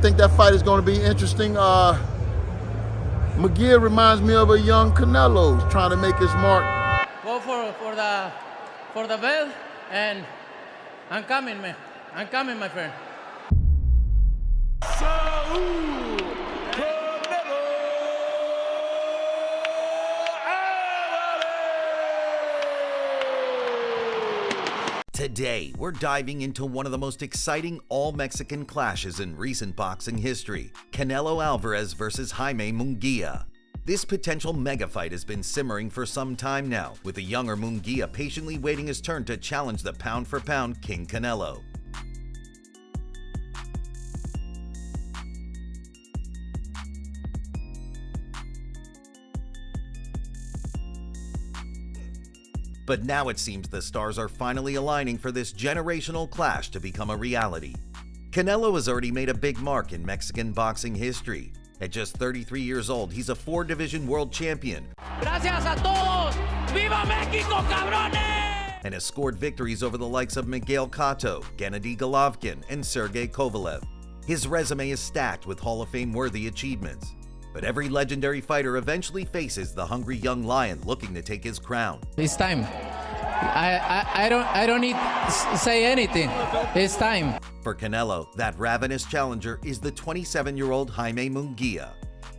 think that fight is going to be interesting. Munguia reminds me of a young Canelo. He's trying to make his mark. Go for the belt, and I'm coming, man. I'm coming, my friend. Today, we're diving into one of the most exciting all-Mexican clashes in recent boxing history, Canelo Alvarez versus Jaime Munguia. This potential mega fight has been simmering for some time now, with the younger Munguia patiently waiting his turn to challenge the pound-for-pound King Canelo. But now it seems the stars are finally aligning for this generational clash to become a reality. Canelo has already made a big mark in Mexican boxing history. At just 33 years old, he's a 4-division world champion. Gracias a todos. ¡Viva México, cabrones! And has scored victories over the likes of Miguel Cotto, Gennady Golovkin, and Sergey Kovalev. His resume is stacked with Hall of Fame-worthy achievements. But every legendary fighter eventually faces the hungry young lion looking to take his crown. It's time. I don't need to say anything. It's time. For Canelo, that ravenous challenger is the 27-year-old Jaime Munguia.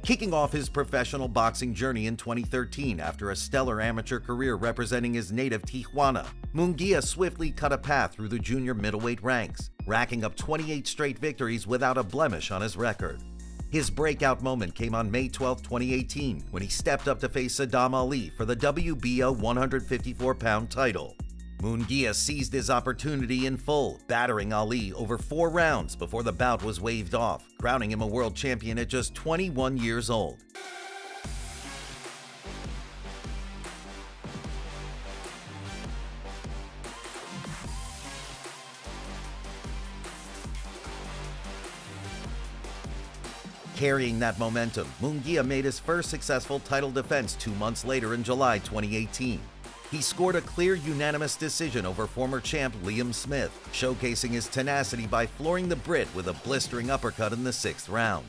Kicking off his professional boxing journey in 2013 after a stellar amateur career representing his native Tijuana, Munguia swiftly cut a path through the junior middleweight ranks, racking up 28 straight victories without a blemish on his record. His breakout moment came on May 12, 2018, when he stepped up to face Saddam Ali for the WBO 154-pound title. Munguia seized his opportunity in full, battering Ali over 4 rounds before the bout was waved off, crowning him a world champion at just 21 years old. Carrying that momentum, Munguia made his first successful title defense 2 months later in July 2018. He scored a clear unanimous decision over former champ Liam Smith, showcasing his tenacity by flooring the Brit with a blistering uppercut in the 6th round.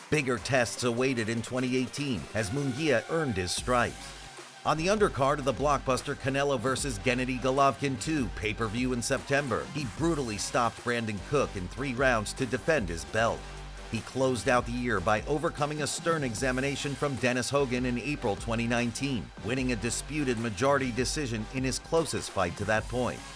Bigger tests awaited in 2018 as Munguia earned his stripes. On the undercard of the blockbuster Canelo vs. Gennady Golovkin 2 pay-per-view in September, he brutally stopped Brandon Cook in 3 rounds to defend his belt. He closed out the year by overcoming a stern examination from Dennis Hogan in April 2019, winning a disputed majority decision in his closest fight to that point. '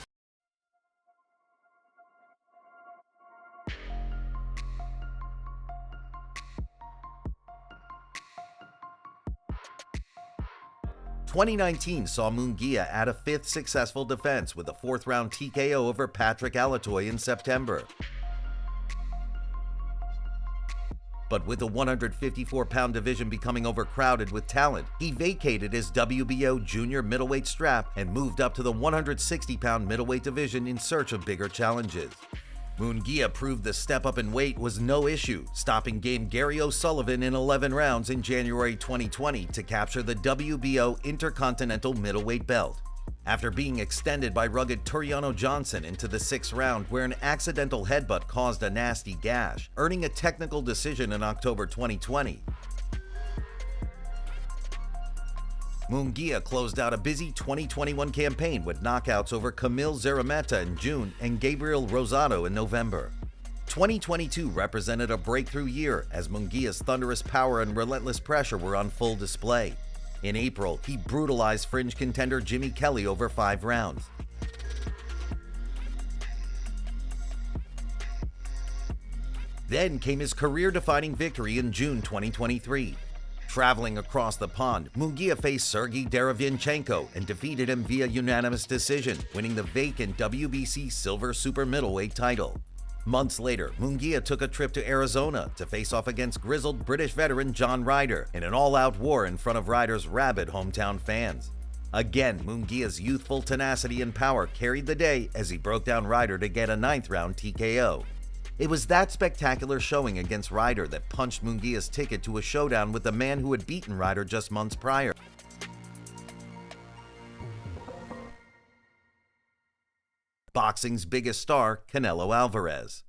2019 saw Munguia add a 5th successful defense with a 4th-round TKO over Patrick Alatoy in September. But with the 154-pound division becoming overcrowded with talent, he vacated his WBO junior middleweight strap and moved up to the 160-pound middleweight division in search of bigger challenges. Munguia proved the step up in weight was no issue, stopping Game Gary O'Sullivan in 11 rounds in January 2020 to capture the WBO Intercontinental middleweight belt. After being extended by rugged Turiano Johnson into the 6th round where an accidental headbutt caused a nasty gash, earning a technical decision in October 2020. Munguia closed out a busy 2021 campaign with knockouts over Camille Zerameta in June and Gabriel Rosado in November. 2022 represented a breakthrough year as Munguia's thunderous power and relentless pressure were on full display. In April, he brutalized fringe contender Jimmy Kelly over 5 rounds. Then came his career-defining victory in June 2023. Traveling across the pond, Munguia faced Sergey Derevyanchenko and defeated him via unanimous decision, winning the vacant WBC Silver Super Middleweight title. Months later, Munguia took a trip to Arizona to face off against grizzled British veteran John Ryder in an all-out war in front of Ryder's rabid hometown fans. Again, Munguia's youthful tenacity and power carried the day as he broke down Ryder to get a 9th-round TKO. It was that spectacular showing against Ryder that punched Munguia's ticket to a showdown with the man who had beaten Ryder just months prior. boxing's biggest star, Canelo Alvarez.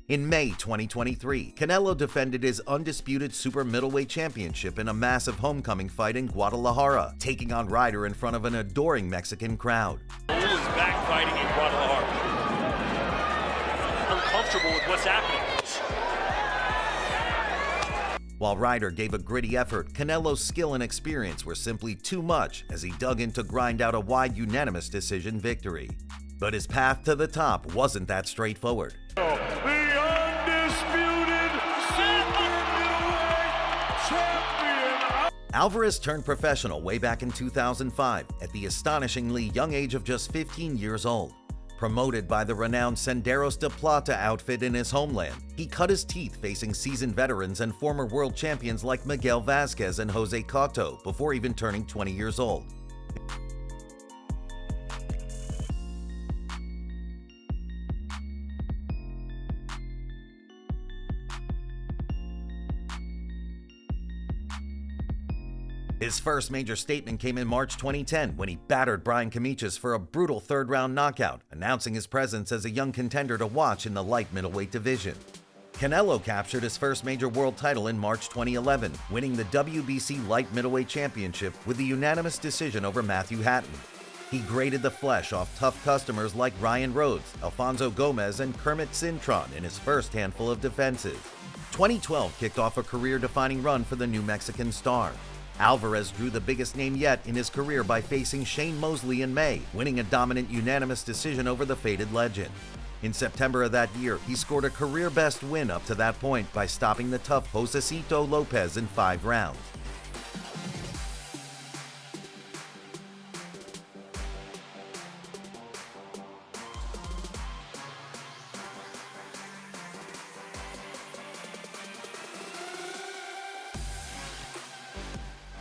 In May 2023, Canelo defended his undisputed super middleweight championship in a massive homecoming fight in Guadalajara, taking on Ryder in front of an adoring Mexican crowd. Bull is back fighting in Guadalajara. Uncomfortable with what's happening. While Ryder gave a gritty effort, Canelo's skill and experience were simply too much as he dug in to grind out a wide unanimous decision victory. But his path to the top wasn't that straightforward. The undisputed super middleweight champion. Alvarez turned professional way back in 2005 at the astonishingly young age of just 15 years old. Promoted by the renowned Senderos de Plata outfit in his homeland, he cut his teeth facing seasoned veterans and former world champions like Miguel Vasquez and Jose Cotto before even turning 20 years old. His first major statement came in March 2010 when he battered Brian Camichas for a brutal third-round knockout, announcing his presence as a young contender to watch in the light middleweight division. Canelo captured his first major world title in March 2011, winning the WBC light middleweight championship with a unanimous decision over Matthew Hatton. He grated the flesh off tough customers like Ryan Rhodes, Alfonso Gomez, and Kermit Cintron in his first handful of defenses. 2012 kicked off a career-defining run for the new Mexican star. Alvarez drew the biggest name yet in his career by facing Shane Mosley in May, winning a dominant unanimous decision over the faded legend. In September of that year, he scored a career-best win up to that point by stopping the tough Josecito Lopez in 5 rounds.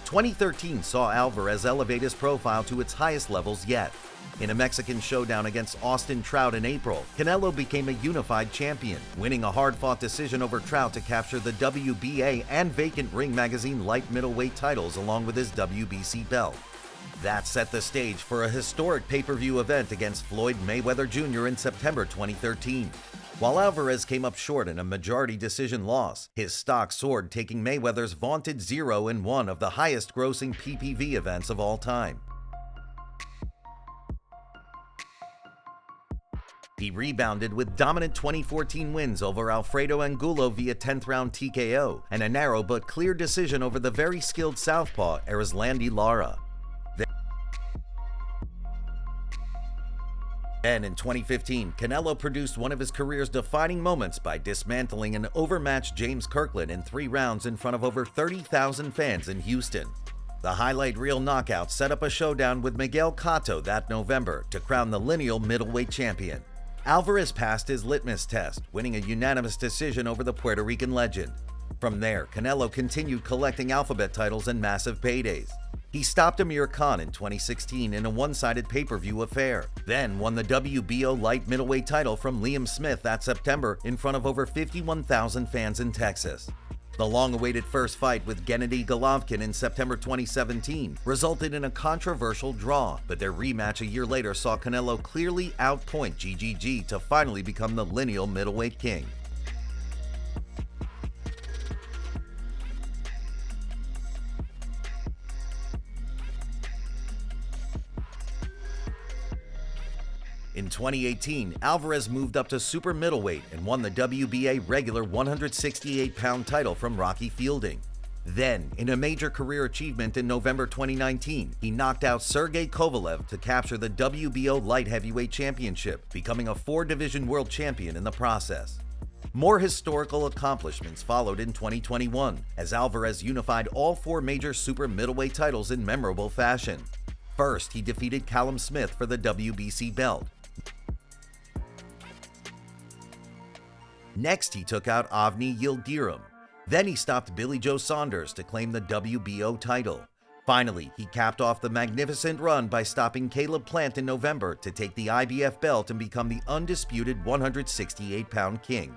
"2013 saw Alvarez elevate his profile to its highest levels yet. In a Mexican showdown against Austin Trout in April, Canelo became a unified champion, winning a hard-fought decision over Trout to capture the WBA and Vacant Ring Magazine light middleweight titles along with his WBC belt. That set the stage for a historic pay-per-view event against Floyd Mayweather Jr. in September 2013. While Alvarez came up short in a majority decision loss, his stock soared, taking Mayweather's vaunted 0-1 of the highest-grossing PPV events of all time. He rebounded with dominant 2014 wins over Alfredo Angulo via 10th round TKO and a narrow but clear decision over the very skilled southpaw Erislandy Lara. Then in 2015, Canelo produced one of his career's defining moments by dismantling an overmatched James Kirkland in 3 rounds in front of over 30,000 fans in Houston. The highlight reel knockout set up a showdown with Miguel Cotto that November to crown the lineal middleweight champion. Alvarez passed his litmus test, winning a unanimous decision over the Puerto Rican legend. From there, Canelo continued collecting alphabet titles and massive paydays. He stopped Amir Khan in 2016 in a one-sided pay-per-view affair, then won the WBO light middleweight title from Liam Smith that September in front of over 51,000 fans in Texas. The long-awaited first fight with Gennady Golovkin in September 2017 resulted in a controversial draw, but their rematch a year later saw Canelo clearly outpoint GGG to finally become the lineal middleweight king. In 2018, Alvarez moved up to super middleweight and won the WBA regular 168-pound title from Rocky Fielding. Then, in a major career achievement in November 2019, he knocked out Sergey Kovalev to capture the WBO light heavyweight championship, becoming a 4-division world champion in the process. More historical accomplishments followed in 2021, as Alvarez unified all 4 major super middleweight titles in memorable fashion. First, he defeated Callum Smith for the WBC belt. Next, he took out Avni Yildirim. Then he stopped Billy Joe Saunders to claim the WBO title. Finally, he capped off the magnificent run by stopping Caleb Plant in November to take the IBF belt and become the undisputed 168-pound king.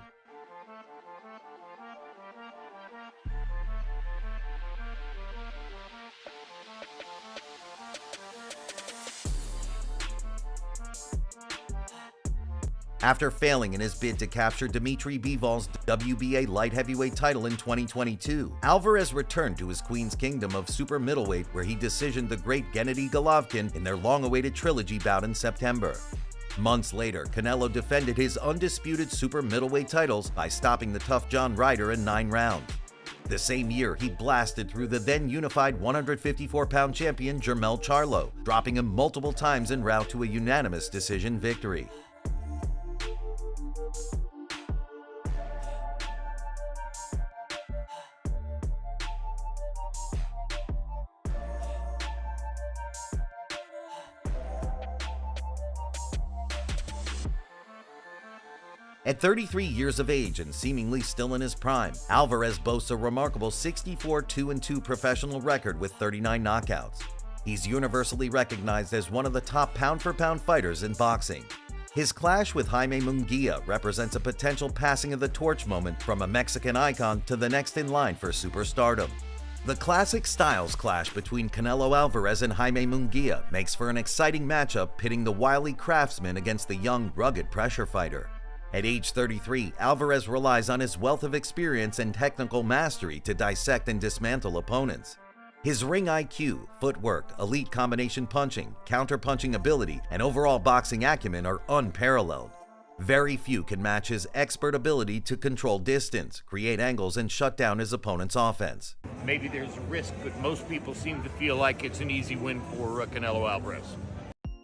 After failing in his bid to capture Dmitry Bivol's WBA light heavyweight title in 2022, Alvarez returned to his Queen's Kingdom of super middleweight, where he decisioned the great Gennady Golovkin in their long-awaited trilogy bout in September. Months later, Canelo defended his undisputed super middleweight titles by stopping the tough John Ryder in 9 rounds. The same year, he blasted through the then unified 154-pound champion Jermell Charlo, dropping him multiple times en route to a unanimous decision victory. At 33 years of age and seemingly still in his prime, Alvarez boasts a remarkable 64-2-2 professional record with 39 knockouts. He's universally recognized as one of the top pound-for-pound fighters in boxing. His clash with Jaime Munguia represents a potential passing of the torch moment from a Mexican icon to the next in line for superstardom. The classic styles clash between Canelo Alvarez and Jaime Munguia makes for an exciting matchup pitting the wily craftsman against the young, rugged pressure fighter. At age 33, Alvarez relies on his wealth of experience and technical mastery to dissect and dismantle opponents. His ring IQ, footwork, elite combination punching, counter-punching ability, and overall boxing acumen are unparalleled. Very few can match his expert ability to control distance, create angles, and shut down his opponent's offense. Maybe there's risk, but most people seem to feel like it's an easy win for Canelo Alvarez.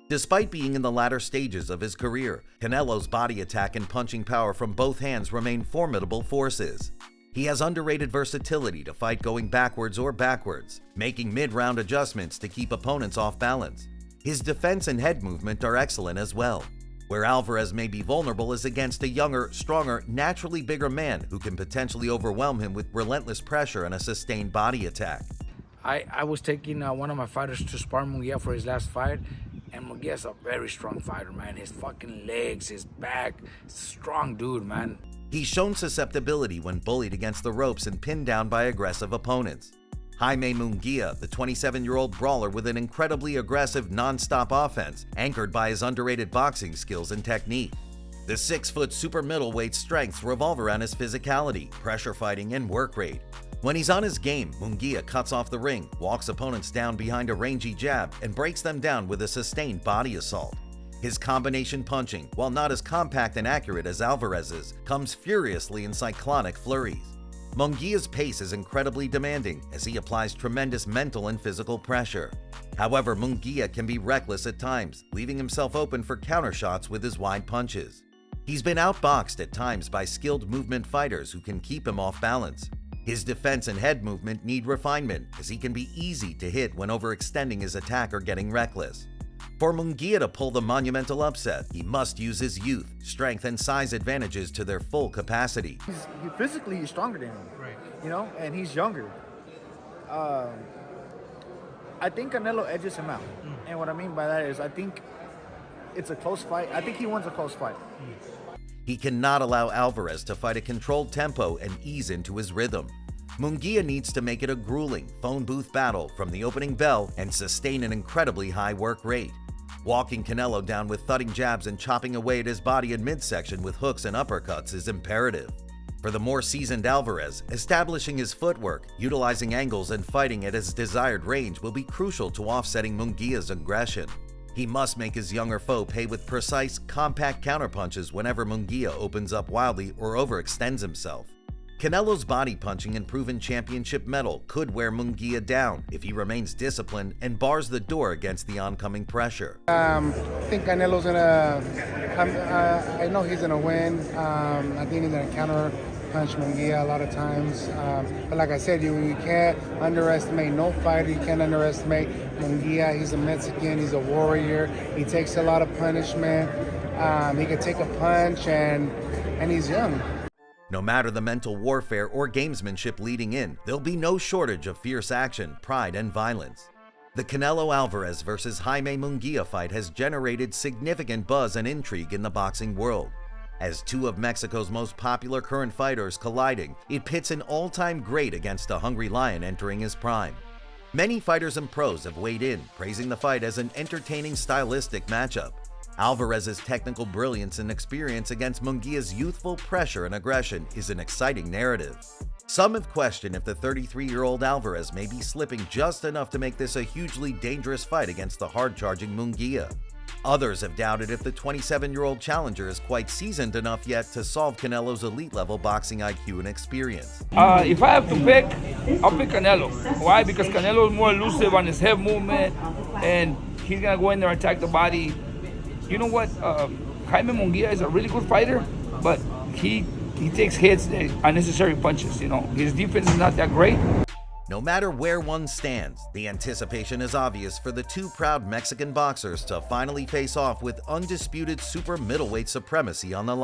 Despite being in the latter stages of his career, Canelo's body attack and punching power from both hands remain formidable forces. He has underrated versatility to fight going backwards or backwards, making mid-round adjustments to keep opponents off balance. His defense and head movement are excellent as well. Where Alvarez may be vulnerable is against a younger, stronger, naturally bigger man who can potentially overwhelm him with relentless pressure and a sustained body attack. I was taking one of my fighters to spar Munguia for his last fight, and Munguia's a very strong fighter, man. His fucking legs, his back, strong dude, man. He's shown susceptibility when bullied against the ropes and pinned down by aggressive opponents. Jaime Munguia, the 27-year-old brawler with an incredibly aggressive, non-stop offense, anchored by his underrated boxing skills and technique. The 6-foot super middleweight's strengths revolve around his physicality, pressure fighting, and work rate. When he's on his game, Munguia cuts off the ring, walks opponents down behind a rangy jab, and breaks them down with a sustained body assault. His combination punching, while not as compact and accurate as Alvarez's, comes furiously in cyclonic flurries. Munguia's pace is incredibly demanding as he applies tremendous mental and physical pressure. However, Munguia can be reckless at times, leaving himself open for countershots with his wide punches. He's been outboxed at times by skilled movement fighters who can keep him off balance. His defense and head movement need refinement, as he can be easy to hit when overextending his attack or getting reckless. For Munguia to pull the monumental upset, he must use his youth, strength, and size advantages to their full capacity. Physically, he's stronger than him, right? You know, and he's younger. I think Canelo edges him out, and what I mean by that is I think it's a close fight. I think he wins a close fight. He cannot allow Alvarez to fight a controlled tempo and ease into his rhythm. Munguia needs to make it a grueling, phone booth battle from the opening bell and sustain an incredibly high work rate. Walking Canelo down with thudding jabs and chopping away at his body in midsection with hooks and uppercuts is imperative. For the more seasoned Alvarez, establishing his footwork, utilizing angles, and fighting at his desired range will be crucial to offsetting Munguia's aggression. He must make his younger foe pay with precise, compact counterpunches whenever Munguia opens up wildly or overextends himself. Canelo's body punching and proven championship mettle could wear Munguia down if he remains disciplined and bars the door against the oncoming pressure. I think Canelo's I know he's gonna win. I think he's gonna counter punch Munguia a lot of times. But like I said, you can't underestimate no fighter. You can't underestimate Munguia. He's a Mexican. He's a warrior. He takes a lot of punishment. He can take a punch, and he's young. No matter the mental warfare or gamesmanship leading in, there'll be no shortage of fierce action, pride, and violence. The Canelo Alvarez versus Jaime Munguia fight has generated significant buzz and intrigue in the boxing world. As two of Mexico's most popular current fighters colliding, it pits an all-time great against a hungry lion entering his prime. Many fighters and pros have weighed in, praising the fight as an entertaining stylistic matchup. Alvarez's technical brilliance and experience against Munguia's youthful pressure and aggression is an exciting narrative. Some have questioned if the 33-year-old Alvarez may be slipping just enough to make this a hugely dangerous fight against the hard-charging Munguia. Others have doubted if the 27-year-old challenger is quite seasoned enough yet to solve Canelo's elite-level boxing IQ and experience. If I have to pick, I'll pick Canelo. Why? Because Canelo is more elusive on his head movement, and he's going to go in there and attack the body. You know what? Jaime Munguia is a really good fighter, but he takes hits, unnecessary punches. You know, his defense is not that great. No matter where one stands, the anticipation is obvious for the two proud Mexican boxers to finally face off with undisputed super middleweight supremacy on the line.